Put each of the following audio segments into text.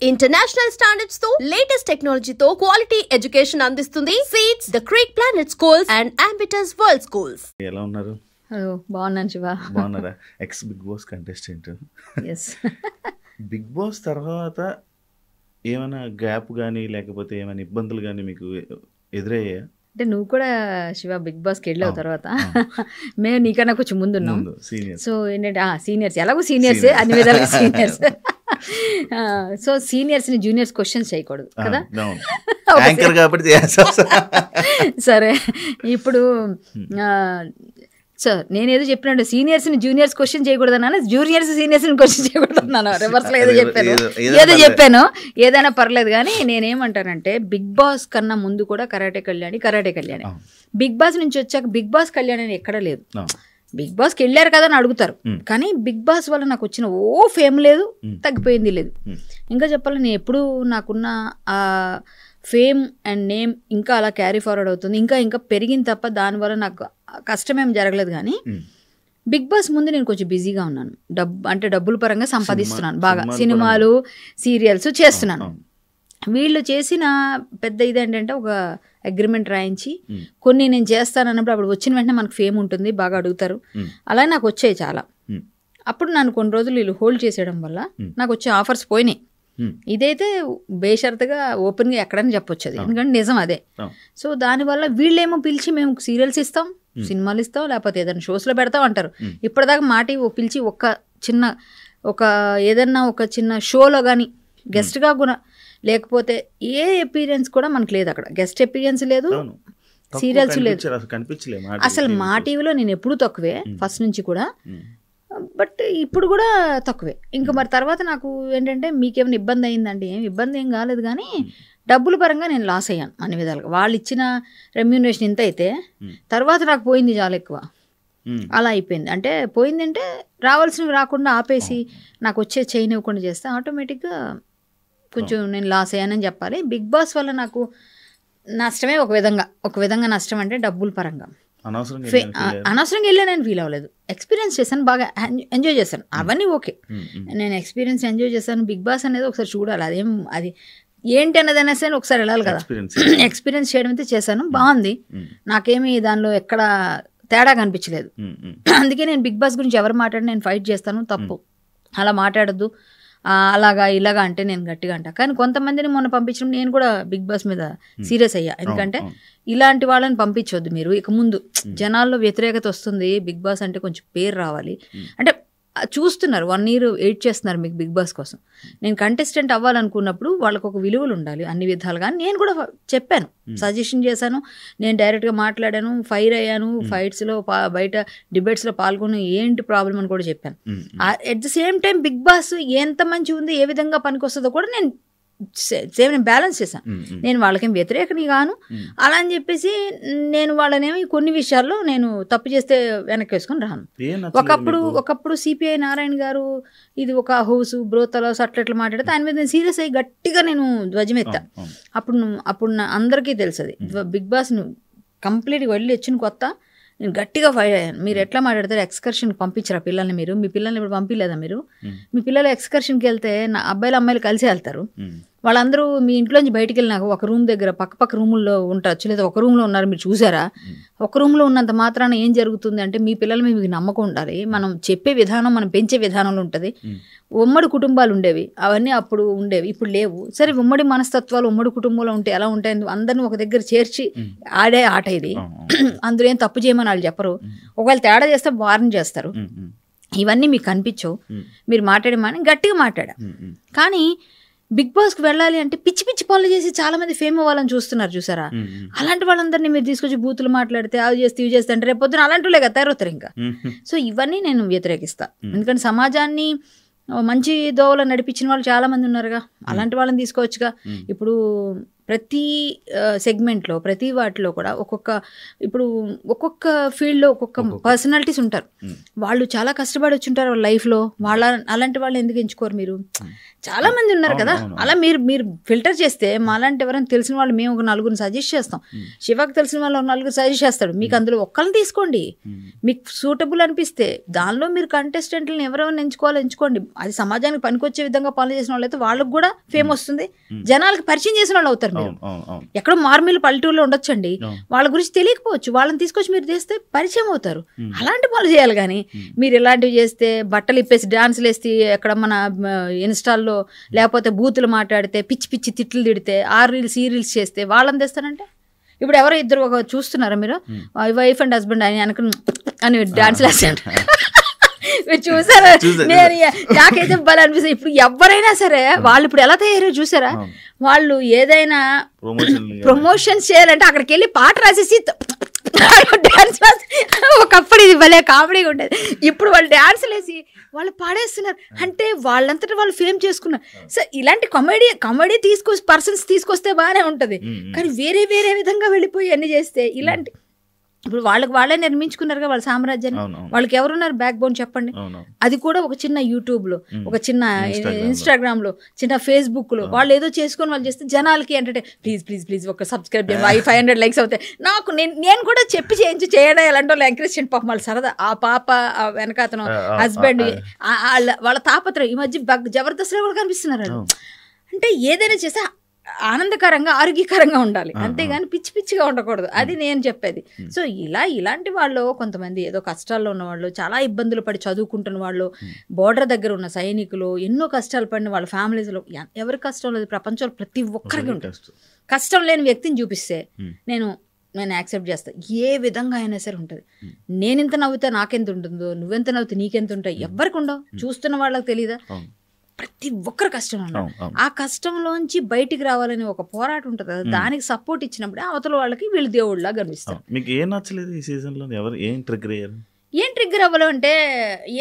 International standards తో latest టెక్నాలజీతో quality education అందిస్తుంది seats the Creek Planet Schools and Ambitus World Schools. ఎలా ఉన్నారు? హలో, బాగున్నాను శివ. బాగున్నారా? Ex Bigg Boss contestant. Yes. Bigg Boss తర్వాత ఏమైనా గ్యాప్ కానీ లేకపోతే ఏమైనా ఇబ్బందులు కానీ మీకు ఎదురయ్యా? అంటే నువ్వు కూడా శివ బిగ్ బాస్కి వెళ్ళావు తర్వాత. మేము నీకన్నా కొంచెం ముందున్నాం. సో ఏంటంటే సీనియర్స్, ఎలాగో సీనియర్సే, అన్ని విధాలుగా సీనియర్స్. సో సీనియర్స్ని జూనియర్స్ క్వశ్చన్స్ చేయకూడదు కదా. సరే, ఇప్పుడు సార్ నేనేదో చెప్పినట్టు సీనియర్స్ని జూనియర్స్ క్వశ్చన్ చేయకూడదు అన్నాను, జూనియర్స్ సీనియర్స్ని క్వశ్చన్ చేయకూడదు అన్నాను. రివర్స్లో ఏదో చెప్పాను. ఏదైనా పర్లేదు, కానీ నేనేమంటానంటే బిగ్ బాస్ కన్నా ముందు కూడా కరాటే కళ్యాణి. బిగ్ బాస్ నుంచి వచ్చాక బిగ్ బాస్ కళ్యాణి అని ఎక్కడా లేదు. బిగ్ బాస్కి వెళ్ళారు కదా అని అడుగుతారు, కానీ బిగ్ బాస్ వల్ల నాకు వచ్చిన ఫేమ్ లేదు, తగ్గిపోయింది లేదు. ఇంకా చెప్పాలి, నేను ఎప్పుడు నాకున్న ఆ ఫేమ్ అండ్ నేమ్ ఇంకా అలా క్యారీ ఫార్వర్డ్ అవుతుంది, ఇంకా పెరిగింది తప్ప దానివల్ల నాకు కష్టమేం జరగలేదు. కానీ బిగ్ బాస్ ముందు నేను కొంచెం బిజీగా ఉన్నాను. డబ్బుల పరంగా సంపాదిస్తున్నాను బాగా, సినిమాలు సీరియల్స్ చేస్తున్నాను. వీళ్ళు చేసిన పెద్ద ఇదేంటంటే ఒక అగ్రిమెంట్ రాయించి కొన్ని నేను చేస్తాను అన్నప్పుడు అప్పుడు వచ్చిన వెంటనే మనకు ఫేమ్ ఉంటుంది, బాగా అడుగుతారు. అలా నాకు వచ్చాయి చాలా. అప్పుడు నన్ను కొన్ని రోజులు వీళ్ళు హోల్డ్ చేసేయడం వల్ల నాకు వచ్చే ఆఫర్స్ పోయినాయి. ఇదైతే బేషరతుగా ఓపెన్గా ఎక్కడని చెప్పొచ్చు, అది ఎందుకంటే నిజం అదే. సో దానివల్ల వీళ్ళేమో పిలిచి మేము సీరియల్స్ ఇస్తాం, సినిమాలు ఇస్తాం, లేకపోతే ఏదైనా షోస్లో పెడతాం అంటారు. ఇప్పటిదాకా మాట పిలిచి ఏదన్నా ఒక చిన్న షోలో కానీ గెస్ట్గా కూడా, లేకపోతే ఏ అపీరియన్స్ కూడా మనకు లేదు అక్కడ. గెస్ట్ అపీరియన్స్ లేదు, సీరియల్స్ లేదు, అసలు మా టీవీలో నేను ఎప్పుడూ తక్కువే ఫస్ట్ నుంచి కూడా. బట్ ఇప్పుడు కూడా తక్కువే. ఇంకా మరి తర్వాత నాకు ఏంటంటే మీకేమైనా ఇబ్బంది అయిందండి? ఇబ్బంది ఏం కాలేదు, కానీ డబ్బుల పరంగా నేను లాస్ అయ్యాను అన్ని విధాలుగా. వాళ్ళు ఇచ్చిన రెమ్యూనరేషన్ ఇంత అయితే తర్వాత నాకు పోయింది చాలా ఎక్కువ. అలా అయిపోయింది. అంటే పోయిందంటే రావాల్సినవి రాకుండా ఆపేసి నాకు వచ్చే చేయనివ్వకుండా చేస్తే ఆటోమేటిక్గా కొంచెం నేను లాస్ అయ్యానని చెప్పాలి. బిగ్ బాస్ వల్ల నాకు నష్టమే ఒక విధంగా నష్టం, అంటే డబ్బుల పరంగా. అనవసరంగా వెళ్ళానని ఫీల్ అవ్వలేదు, ఎక్స్పీరియన్స్ చేశాను, బాగా ఎంజాయ్ చేశాను, అవన్నీ ఓకే. నేను ఎక్స్పీరియన్స్ ఎంజాయ్ చేశాను. బిగ్ బాస్ అనేది ఒకసారి చూడాలి, అది ఏంటి అన్నది అయినా సరే ఒకసారి వెళ్ళాలి కదా. ఎక్స్పీరియన్స్ చేయడం అయితే చేశాను, బాగుంది. నాకేమీ దానిలో ఎక్కడ తేడా కనిపించలేదు. అందుకే నేను బిగ్ బాస్ గురించి ఎవరు మాట్లాడి నేను ఫైట్ చేస్తాను, తప్పు, అలా మాట్లాడద్దు, అలాగా ఇలాగా అంటే నేను గట్టిగా అంటా. కానీ కొంతమందిని మొన్న పంపించడం నేను కూడా బిగ్ బాస్ మీద సీరియస్ అయ్యా. ఎందుకంటే ఇలాంటి వాళ్ళని పంపించొద్దు మీరు, ఇక ముందు జనాల్లో వ్యతిరేకత వస్తుంది. బిగ్ బాస్ అంటే కొంచెం పేరు రావాలి అంటే చూస్తున్నారు, 1 year వెయిట్ చేస్తున్నారు మీకు బిగ్ బాస్ కోసం. నేను కంటెస్టెంట్ అవ్వాలనుకున్నప్పుడు వాళ్ళకు ఒక విలువలు ఉండాలి అన్ని విధాలుగా. నేను కూడా చెప్పాను, సజెషన్ చేశాను, నేను డైరెక్ట్గా మాట్లాడాను, ఫైర్ అయ్యాను, ఫైట్స్లో బయట డిబేట్స్లో పాల్గొని ఏంటి ప్రాబ్లం అని కూడా చెప్పాను. At the same time Bigg Boss ఎంత మంచి ఉంది, ఏ విధంగా పనికి వస్తుందో కూడా నేను బ్యాలెన్స్ చేశాను. నేను వాళ్ళకేం వ్యతిరేకని గాను, అలా అని చెప్పేసి నేను వాళ్ళనేమి కొన్ని విషయాల్లో నేను తప్పు చేస్తే వెనక్కి వేసుకొని రాను. ఒకప్పుడు సిపిఐ నారాయణ గారు ఇది ఒక హౌస్ బ్రోతలాస్ అట్లా మాట్లాడితే ఆయన మీద నేను సీరియస్ అయ్యి గట్టిగా నేను ధ్వజమెత్తా. అప్పుడు అందరికీ తెలుసు అది. బిగ్ బాస్ కంప్లీట్గా వెళ్ళి వచ్చిన కొత్త నేను గట్టిగా ఫైట్ అయ్యాను. మీరు ఎట్లా మాట్లాడతారు, ఎక్స్కర్షన్కి పంపించరా పిల్లల్ని? మీ పిల్లల్ని ఇప్పుడు పంపించలేదా? మీ పిల్లలు ఎక్స్కర్షన్కి వెళ్తే నా అబ్బాయిలు అమ్మాయిలు కలిసి వెళ్తారు. వాళ్ళందరూ మీ ఇంట్లోంచి బయటికి వెళ్ళినాక ఒక రూమ్ దగ్గర పక్క రూముల్లో ఉంటారు, లేదా ఒక రూమ్లో ఉన్నారు, మీరు చూసారా? ఒక రూమ్లో ఉన్నంత మాత్రాన ఏం జరుగుతుంది అంటే మీ పిల్లల మీద మీకు నమ్మకం ఉండాలి. మనం చెప్పే విధానం, మనం పెంచే విధానంలో ఉంటుంది. ఉమ్మడి కుటుంబాలు ఉండేవి, అవన్నీ అప్పుడు ఉండేవి, ఇప్పుడు లేవు. సరే, ఉమ్మడి మనస్తత్వాలు ఉమ్మడి కుటుంబంలో ఉంటే ఎలా ఉంటాయి? అందరినీ ఒక దగ్గర చేర్చి ఆడే ఆట ఇది. అందులో ఏం తప్పు చేయమని వాళ్ళు చెప్పరు, ఒకవేళ తేడా చేస్తే వార్న్ చేస్తారు. ఇవన్నీ మీకు కనిపించవు. మీరు మాట్లాడమని గట్టిగా మాట్లాడా. కానీ బిగ్ బాస్కి వెళ్ళాలి అంటే పిచ్చి పిచ్చి పనులు చేసి చాలా మంది ఫేమ్ అవ్వాలని చూస్తున్నారు, చూసారా? అలాంటి వాళ్ళందరినీ మీరు తీసుకొచ్చి బూతులు మాట్లాడితే అవి చేస్తే ఇవి చేస్తే అంటే రేపు పొద్దున అలాంటి వాళ్ళే కదా తయారవుతారు ఇంకా. సో ఇవన్నీ నేను వ్యతిరేకిస్తా. ఎందుకంటే సమాజాన్ని మంచి దోవలో నడిపించిన వాళ్ళు చాలా మంది ఉన్నారుగా, అలాంటి వాళ్ళని తీసుకోవచ్చుగా. ఇప్పుడు ప్రతి సెగ్మెంట్లో ప్రతి వాటిలో కూడా ఒక్కొక్క ఫీల్డ్లో ఒక్కొక్క పర్సనాలిటీస్ ఉంటారు. వాళ్ళు చాలా కష్టపడి వచ్చి ఉంటారు వాళ్ళ లైఫ్లో. అలాంటి వాళ్ళు ఎందుకు ఎంచుకోరు మీరు? చాలా మంది ఉన్నారు కదా. అలా మీరు ఫిల్టర్ చేస్తే మాలాంటి ఎవరైనా తెలిసిన వాళ్ళు మేము ఒక 4 సజెస్ట్ చేస్తాం. శివకు తెలిసిన వాళ్ళు 4 సజెస్ట్ చేస్తాడు. మీకు అందులో ఒక్కరిని తీసుకోండి, మీకు సూటబుల్ అనిపిస్తే. దానిలో మీరు కంటెస్టెంట్లను ఎవరెవరిని ఎంచుకోండి. అది సమాజానికి పనికొచ్చే విధంగా పనులు చేసిన వాళ్ళు అయితే వాళ్ళకి కూడా ఫేమ్ వస్తుంది, జనాలకు పరిచయం చేసిన వాళ్ళు అవుతారు. మీరు ఎక్కడో మార్మిల్ పల్లెటూరులో ఉండొచ్చండి, వాళ్ళ గురించి తెలియకపోవచ్చు, వాళ్ళని తీసుకొచ్చి మీరు చేస్తే పరిచయం అవుతారు. అలాంటి పనులు చేయాలి. కానీ మీరు ఇలాంటివి చేస్తే బట్టలు ఇప్పేసి డాన్సులు వేసి ఎక్కడ మన ఇన్స్టాల్లో లేకపోతే బూతులు మాట్లాడితే పిచ్చి పిచ్చి తిట్లు తిడితే ఈ రీల్స్ చేస్తే వాళ్ళని తెస్తానంటే ఇప్పుడు ఎవరో ఇద్దరు ఒక చూస్తున్నారా మీరు, వైఫ్ అండ్ హస్బెండ్ అని డాన్సులు వేస్తాడు. మీరు చూసారా? నేను నాకైతే బాగా అనిపిస్తుంది. ఇప్పుడు ఎవరైనా సరే వాళ్ళు ఇప్పుడు ఎలా తయారయ్యారో చూసారా? వాళ్ళు ఏదైనా ప్రమోషన్స్ చేయాలంటే అక్కడికి వెళ్ళి పాట రాసేసి డాన్స్ ఒకప్పుడు ఇది భలే కామెడీగా ఉండేది. ఇప్పుడు వాళ్ళు డాన్సులు వేసి వాళ్ళు పాడేస్తున్నారు. అంటే వాళ్ళంతటా వాళ్ళు ఫేమ్ చేసుకున్నారు. సో ఇలాంటి కామెడీ పర్సన్స్ తీసుకొస్తే బాగానే ఉంటుంది. కానీ వేరే వేరే విధంగా వెళ్ళిపోయి అన్ని చేస్తే ఇలాంటి ఇప్పుడు వాళ్ళే నిర్మించుకున్నారు వాళ్ళ సామ్రాజ్యాన్ని. వాళ్ళకి ఎవరున్నారు బ్యాక్ బోన్ చెప్పండి? అది కూడా ఒక చిన్న యూట్యూబ్లో, ఒక చిన్న ఇన్స్టాగ్రామ్లో, చిన్న ఫేస్బుక్లో వాళ్ళు ఏదో చేసుకొని వాళ్ళు చేస్తే జనాలకి అంటే ప్లీజ్ ఒక సబ్స్క్రైబ్ 500 లైక్స్ అవుతాయి. నేను కూడా చెప్పి చేయడం ఎలాంటి వాళ్ళు ఎంకరేజ్ చేయండి. పాపం వాళ్ళు సరదా. ఆ పాప వెనకాతను హస్బెండ్ వాళ్ళ తాపత్రయం ఈ మధ్య జబర్దస్త్లో కూడా కనిపిస్తున్నారు. అంటే ఏదైనా చేస్తే ఆనందకరంగా ఆరోగ్యకరంగా ఉండాలి, అంతేగాని పిచ్చి పిచ్చిగా ఉండకూడదు. అది నేను చెప్పేది. సో ఇలాంటి వాళ్ళు కొంతమంది ఏదో కష్టాల్లో ఉన్న వాళ్ళు, చాలా ఇబ్బందులు పడి చదువుకుంటున్న వాళ్ళు, బోర్డర్ దగ్గర ఉన్న సైనికులు, ఎన్నో కష్టాలు పడిన వాళ్ళ ఫ్యామిలీస్లో ఎవరి కష్టం లేదు ప్రపంచంలో ప్రతి ఒక్కరికి ఉంటుంది. కష్టం లేని వ్యక్తిని చూపిస్తే నేను యాక్సెప్ట్ చేస్తాను. ఏ విధంగా అయినా సరే ఉంటుంది. నేనెంత నవ్వుతా నాకెంత ఉంటుందో, నువ్వెంత నవ్వుతా నీకెంత ఉంటాయి, ఎవరికి ఉండవు. చూస్తున్న వాళ్ళకి తెలీదా? ప్రతి ఒక్కరు కష్టం ఉన్నారు. ఆ కష్టంలోంచి బయటికి రావాలని ఒక పోరాటం ఉంటుంది కదా, దానికి సపోర్ట్ ఇచ్చినప్పుడే అవతల వాళ్ళకి వీళ్ళు దేవుళ్ళ కనిపిస్తారు. మీకు ఏం నచ్చలేదు ఈ సీజన్లో? ఏం ట్రిగ్గర్ అవ్వడం అంటే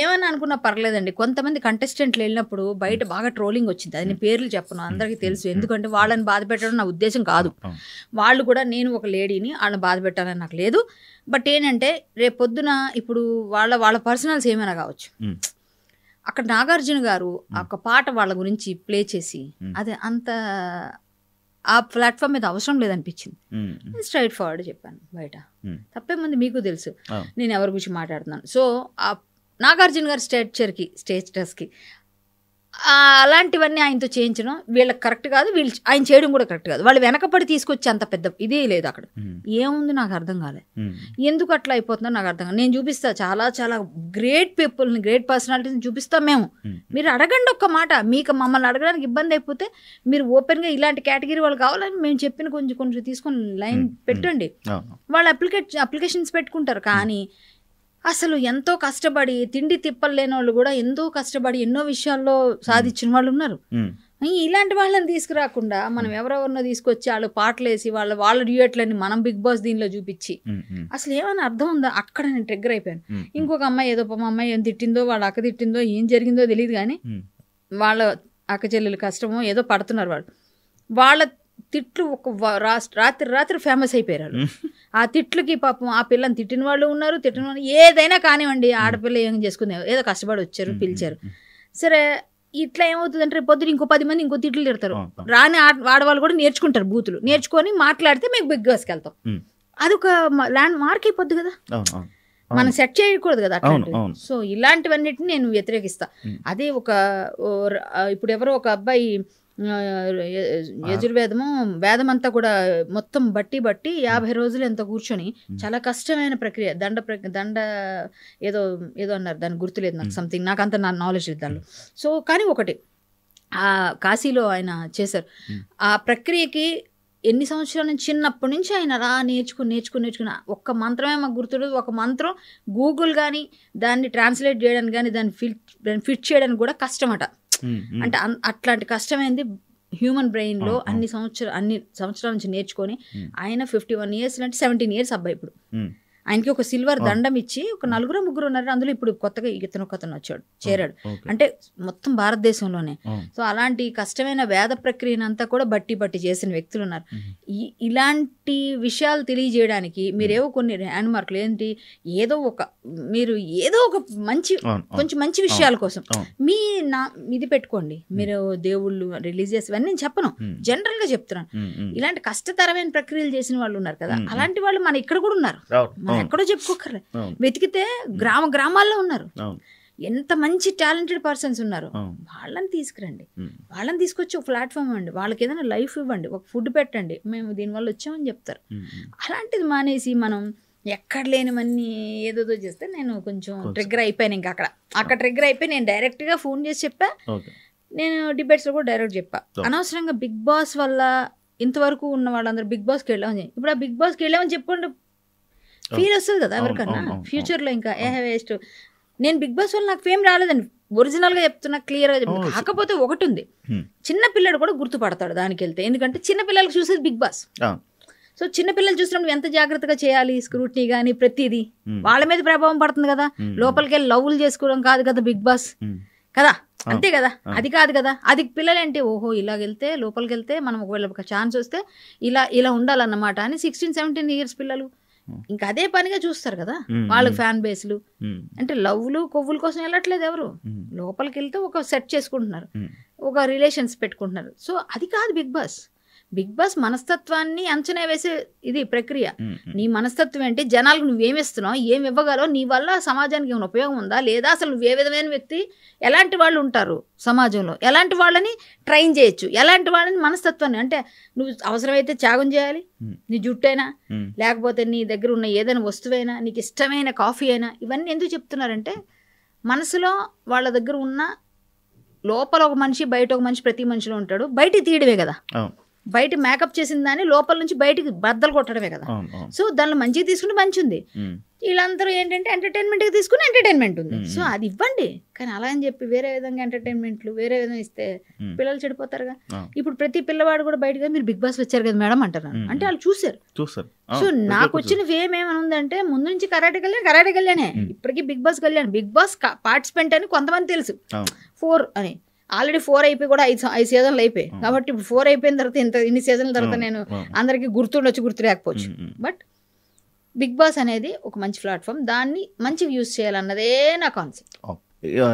ఏమని అనుకున్నా పర్లేదండి. కొంతమంది కంటెస్టెంట్లు వెళ్ళినప్పుడు బయట బాగా ట్రోలింగ్ వచ్చింది. అది నేను పేర్లు చెప్పను, అందరికీ తెలుసు. ఎందుకంటే వాళ్ళని బాధ పెట్టడం నా ఉద్దేశం కాదు. వాళ్ళు కూడా నేను ఒక లేడీని వాళ్ళని బాధ పెట్టాలని నాకు లేదు. బట్ ఏంటంటే రేపు పొద్దున ఇప్పుడు వాళ్ళ పర్సనల్స్ ఏమైనా కావచ్చు. అక్కడ నాగార్జున గారు ఒక పాట వాళ్ళ గురించి ప్లే చేసి అదే అంత ఆ ప్లాట్ఫామ్ మీద అవసరం లేదనిపించింది. స్ట్రైట్ ఫార్వర్డ్ చెప్పాను. బయట తప్పేముంది, మీకు తెలుసు నేను ఎవరి గురించి మాట్లాడుతున్నాను. సో ఆ నాగార్జున గారి స్టేటస్కి అలాంటివన్నీ ఆయనతో చేయించడం వీళ్ళకి కరెక్ట్ కాదు, ఆయన చేయడం కూడా కరెక్ట్ కాదు. వాళ్ళు వెనకపడి తీసుకొచ్చి అంత పెద్ద ఇదే లేదు అక్కడ. ఏముంది నాకు అర్థం కాలే, ఎందుకు అట్లా అయిపోతుందో నాకు అర్థం కాదు. నేను చూపిస్తా చాలా చాలా గ్రేట్ పీపుల్ని, గ్రేట్ పర్సనాలిటీస్ని చూపిస్తాం మేము. మీరు అడగండి ఒక్క మాట. మీకు మమ్మల్ని అడగడానికి ఇబ్బంది అయిపోతే మీరు ఓపెన్గా ఇలాంటి కేటగిరీ వాళ్ళు కావాలని మేము చెప్పిన కొంచెం తీసుకొని లైన్ పెట్టండి. వాళ్ళు అప్లికేషన్స్ పెట్టుకుంటారు. కానీ అసలు ఎంతో కష్టపడి తిండి తిప్పలు లేని వాళ్ళు కూడా ఎంతో కష్టపడి ఎన్నో విషయాల్లో సాధించిన వాళ్ళు ఉన్నారు. ఇలాంటి వాళ్ళని తీసుకురాకుండా మనం ఎవరెవరినో తీసుకొచ్చి వాళ్ళు పాటలు వేసి వాళ్ళ డ్యూయట్లని మనం బిగ్ బాస్ దీనిలో చూపించి అసలు ఏమైనా అర్థం ఉందా? అక్కడ నేను ట్రిగ్గర్ అయిపోయాను. ఇంకొక అమ్మాయి ఏదో మా అమ్మాయి ఏం తిట్టిందో, వాళ్ళ అక్క తిట్టిందో, ఏం జరిగిందో తెలియదు. కానీ వాళ్ళ అక్క చెల్లెలు కష్టమో ఏదో పడుతున్నారు. వాళ్ళ తిట్లు ఒక రాత్రి ఫేమస్ అయిపోయారు. ఆ తిట్లకి పాపం ఆ పిల్లని తిట్టిన వాళ్ళు ఉన్నారు, తిట్టిన వాళ్ళు ఏదైనా కానివ్వండి. ఆడపిల్ల ఏం చేసుకుంది, ఏదో కష్టపడి వచ్చారు, పిలిచారు. సరే ఇట్లా ఏమవుతుందంటే రేపు పొద్దున ఇంకో 10 మంది ఇంకో తిట్లు తిడతారు. రాని ఆడవాళ్ళు కూడా నేర్చుకుంటారు, బూతులు నేర్చుకొని మాట్లాడితే మేము బిగ్ బాస్కి వెళ్తాం. అదొక ల్యాండ్ మార్క్ అయిపోద్ది కదా, మనం సెట్ చేయకూడదు కదా అట్లా. సో ఇలాంటివన్నిటిని నేను వ్యతిరేకిస్తా. అదే ఇప్పుడు ఎవరో ఒక అబ్బాయి యజుర్వేదము వేదమంతా కూడా మొత్తం బట్టి 50 రోజులు ఎంత కూర్చొని చాలా కష్టమైన ప్రక్రియ, దండ ఏదో అన్నారు, దానికి గుర్తులేదు నాకు, సంథింగ్ నాకు అంత నాలెడ్జ్ లేదు దానిలో. సో కానీ ఒకటి ఆ కాశీలో ఆయన చేశారు. ఆ ప్రక్రియకి ఎన్ని సంవత్సరాల నుంచి, చిన్నప్పటి నుంచి ఆయన అలా నేర్చుకుని ఒక్క మంత్రమే మాకు గుర్తులేదు. ఒక మంత్రం గూగుల్ కానీ దాన్ని ట్రాన్స్లేట్ చేయడానికి కానీ దాన్ని ఫిట్ చేయడానికి కూడా కష్టమట. అంటే అట్లాంటి కష్టమైంది హ్యూమన్ బ్రెయిన్లో అన్ని సంవత్సరాల నుంచి నేర్చుకొని ఆయన 51 years అంటే 17 years అబ్బాయి ఇప్పుడు. ఆయనకి ఒక సిల్వర్ దండం ఇచ్చి ఒక 4-3 ఉన్నారు. అందులో ఇప్పుడు కొత్తగా ఇతను వచ్చాడు, చేరాడు. అంటే మొత్తం భారతదేశంలోనే. సో అలాంటి కష్టమైన వేద ప్రక్రియనంతా కూడా బట్టి చేసిన వ్యక్తులు ఉన్నారు. ఇలాంటి విషయాలు తెలియజేయడానికి మీరేవో కొన్ని హ్యాండ్ మార్కులు ఏంటి, మీరు ఏదో ఒక కొంచెం మంచి విషయాల కోసం ఇది పెట్టుకోండి. మీరు దేవుళ్ళు, రిలీజియస్ ఇవన్నీ నేను చెప్పను, జనరల్ గా చెప్తున్నాను. ఇలాంటి కష్టతరమైన ప్రక్రియలు చేసిన వాళ్ళు ఉన్నారు కదా, అలాంటి వాళ్ళు మన ఇక్కడ కూడా ఉన్నారు. మనం ఎక్కడో చెప్పుకోకర్లే, వెతికితే గ్రామాల్లో ఉన్నారు. ఎంత మంచి టాలెంటెడ్ పర్సన్స్ ఉన్నారు. వాళ్ళని తీసుకురండి, వాళ్ళని తీసుకొచ్చి ఒక ప్లాట్ఫామ్ ఇవ్వండి, వాళ్ళకి ఏదైనా లైఫ్ ఇవ్వండి, ఒక ఫుడ్ పెట్టండి, మేము దీనివల్ల వచ్చామని చెప్తారు. అలాంటిది మానేసి మనం ఎక్కడ లేనివన్నీ ఏదోదో చేస్తే నేను కొంచెం ట్రిగ్గర్ అయిపోయాను. ఇంకా అక్కడ ట్రిగ్గర్ అయిపోయి నేను డైరెక్ట్గా ఫోన్ చేసి చెప్పా. నేను డిబేట్స్లో కూడా డైరెక్ట్ చెప్పా, అనవసరంగా బిగ్ బాస్ వల్ల ఇంతవరకు ఉన్న వాళ్ళందరూ బిగ్ బాస్కి వెళ్ళామని, ఇప్పుడు ఆ బిగ్ బాస్కి వెళ్ళామని చెప్పుకోండి ఫీల్ వస్తుంది కదా ఎవరికన్నా ఫ్యూచర్లో. ఇంకా వేస్ట్, నేను బిగ్ బాస్ వల్ల నాకు ఫేమ్ రాలేదండి, ఒరిజినల్గా చెప్తున్నా, క్లియర్గా చెప్తున్నా. కాకపోతే ఒకటి ఉంది, చిన్న పిల్లడు కూడా గుర్తుపడతాడు దానికి వెళ్తే, ఎందుకంటే చిన్న పిల్లలకు చూసేది బిగ్ బాస్. సో చిన్నపిల్లలు చూసినప్పుడు ఎంత జాగ్రత్తగా చేయాలి, స్క్రూటినీ కానీ ప్రతిదీ వాళ్ళ మీద ప్రభావం పడుతుంది కదా. లోపలికి వెళ్ళి లవ్లు చేసుకోవడం కాదు కదా బిగ్ బాస్ కదా, అంతే కదా, అది కాదు కదా. అది పిల్లలంటే ఓహో ఇలాగెళ్తే లోపలికి వెళ్తే మనం ఒకవేళ ఒక ఛాన్స్ వస్తే ఇలా ఉండాలన్నమాట అని 16-17 ఇయర్స్ పిల్లలు ఇంకా అదే పనిగా చూస్తారు కదా. వాళ్ళకి ఫ్యాన్ బేస్లు అంటే లవ్లు కొవ్వుల కోసం వెళ్ళట్లేదు ఎవరు, లోపలికి వెళ్తే ఒక సెట్ చేసుకుంటున్నారు, ఒక రిలేషన్స్ పెట్టుకుంటున్నారు. సో అది కాదు బిగ్ బాస్. బిగ్ బాస్ మనస్తత్వాన్ని అంచనా వేసే ఇది ప్రక్రియ. నీ మనస్తత్వం ఏంటి, జనాలకు నువ్వేమిస్తున్నావు, ఏమి ఇవ్వగలవు, నీ వల్ల సమాజానికి ఏమైనా ఉపయోగం ఉందా లేదా, అసలు నువ్వు ఏ విధమైన వ్యక్తి, ఎలాంటి వాళ్ళు ఉంటారు సమాజంలో, ఎలాంటి వాళ్ళని ట్రైన్ చేయొచ్చు, ఎలాంటి వాళ్ళని మనస్తత్వాన్ని, అంటే నువ్వు అవసరమైతే త్యాగం చేయాలి, నీ జుట్టైనా లేకపోతే నీ దగ్గర ఉన్న ఏదైనా వస్తువైనా, నీకు ఇష్టమైన కాఫీ అయినా, ఇవన్నీ ఎందుకు చెప్తున్నారంటే మనసులో వాళ్ళ దగ్గర ఉన్న లోపల ఒక మనిషి, బయట ఒక మనిషి, ప్రతి మనిషిలో ఉంటాడు, బయటికి తీయడమే కదా. బయట మేకప్ చేసిన దాన్ని లోపల నుంచి బయటికి బద్దలు కొట్టడమే కదా. సో దానిలో మంచిగా తీసుకుంటే మంచి ఉంది, వీళ్ళందరూ ఏంటంటే ఎంటర్టైన్మెంట్గా తీసుకుని ఎంటర్టైన్మెంట్ ఉంది. సో అది ఇవ్వండి, కానీ అలా అని చెప్పి వేరే విధంగా ఎంటర్టైన్మెంట్లు వేరే విధంగా ఇస్తే పిల్లలు చెడిపోతారుగా. ఇప్పుడు ప్రతి పిల్లవాడు కూడా బయటగా మీరు బిగ్ బాస్ వచ్చారు కదా మేడం అంటారు, అంటే వాళ్ళు చూసారు. సో నాకు వచ్చిన ఫేమ్ ఏమని ఉందంటే ముందు నుంచి కరాటే కళ్యాణే, ఇప్పటికీ Bigg Boss Kalyan, Bigg Boss participant అని కొంతమంది తెలుసు, 4 అని ఆల్రెడీ 4 అయిపోయి కూడా 5 సీజన్లు అయిపోయి, కాబట్టి ఇప్పుడు 4 అయిపోయిన తర్వాత ఇన్ని సీజన్ల తర్వాత నేను అందరికీ గుర్తుండొచ్చు, గుర్తు లేకపోవచ్చు. బట్ బిగ్ బాస్ అనేది ఒక మంచి ప్లాట్ఫామ్, దాన్ని మంచిగా యూజ్ చేయాలన్నదే నా కాన్సెప్ట్.